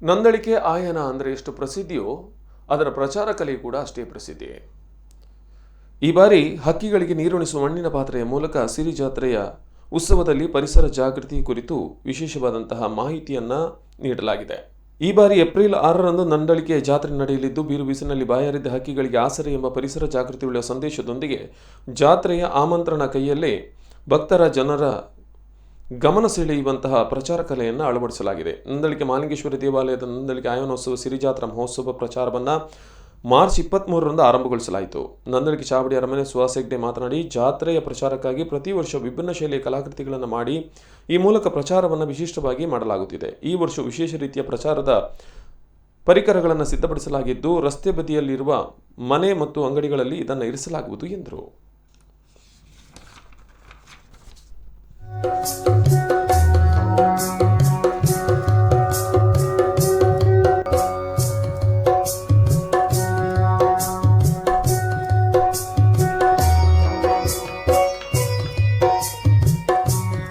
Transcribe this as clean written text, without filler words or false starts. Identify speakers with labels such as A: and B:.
A: ನಂದಳಿಕೆ ಆಯನ ಅಂದರೆ ಎಷ್ಟು ಪ್ರಸಿದ್ಧಿಯೋ ಅದರ ಪ್ರಚಾರ ಕಲೆ ಕೂಡ ಅಷ್ಟೇ ಪ್ರಸಿದ್ಧಿ. ಈ ಬಾರಿ ಹಕ್ಕಿಗಳಿಗೆ ನೀರುಣಿಸುವ ಮಣ್ಣಿನ ಪಾತ್ರೆಯ ಮೂಲಕ ಸಿರಿ ಜಾತ್ರೆಯ ಉತ್ಸವದಲ್ಲಿ ಪರಿಸರ ಜಾಗೃತಿ ಕುರಿತು ವಿಶೇಷವಾದಂತಹ ಮಾಹಿತಿಯನ್ನು ನೀಡಲಾಗಿದೆ. ಈ ಬಾರಿ ಏಪ್ರಿಲ್ 6ರಂದು ನಂದಳಿಕೆ ಜಾತ್ರೆ ನಡೆಯಲಿದ್ದು, ಬೀರು ಬಿಸಿಲಿನಲ್ಲಿ ಬಾಯಾರಿದ್ದ ಹಕ್ಕಿಗಳಿಗೆ ಆಸರೆ ಎಂಬ ಪರಿಸರ ಜಾಗೃತಿಯುಳ್ಳ ಸಂದೇಶದೊಂದಿಗೆ ಜಾತ್ರೆಯ ಆಮಂತ್ರಣ ಕೈಯಲ್ಲೇ ಭಕ್ತರ ಜನರ ಗಮನ ಸೆಳೆಯುವಂತಹ ಪ್ರಚಾರ ಕಲೆಯನ್ನು ಅಳವಡಿಸಲಾಗಿದೆ. ನಂದಳಿಕೆ ಮಾಲಿಂಗೇಶ್ವರಿ ದೇವಾಲಯದ ನಂದಳಿಕೆ ಆಯನೋತ್ಸವ ಸಿರಿಜಾತ್ರಾ ಮಹೋತ್ಸವ ಪ್ರಚಾರವನ್ನು ಮಾರ್ಚ್ 23ರಂದು ಆರಂಭಗೊಳಿಸಲಾಯಿತು. ನಂದಳಿಕೆ ಚಾವಡಿ ಅರಮನೆ ಸುಹಾಸ್ ಹೆಗ್ಡೆ ಮಾತನಾಡಿ, ಜಾತ್ರೆಯ ಪ್ರಚಾರಕ್ಕಾಗಿ ಪ್ರತಿ ವರ್ಷ ವಿಭಿನ್ನ ಶೈಲಿಯ ಕಲಾಕೃತಿಗಳನ್ನು ಮಾಡಿ ಈ ಮೂಲಕ ಪ್ರಚಾರವನ್ನು ವಿಶಿಷ್ಟವಾಗಿ ಮಾಡಲಾಗುತ್ತಿದೆ. ಈ ವರ್ಷ ವಿಶೇಷ ರೀತಿಯ ಪ್ರಚಾರದ ಪರಿಕರಗಳನ್ನು ಸಿದ್ಧಪಡಿಸಲಾಗಿದ್ದು, ರಸ್ತೆ ಬದಿಯಲ್ಲಿರುವ ಮನೆ ಮತ್ತು ಅಂಗಡಿಗಳಲ್ಲಿ ಇದನ್ನು ಇರಿಸಲಾಗುವುದು ಎಂದರು.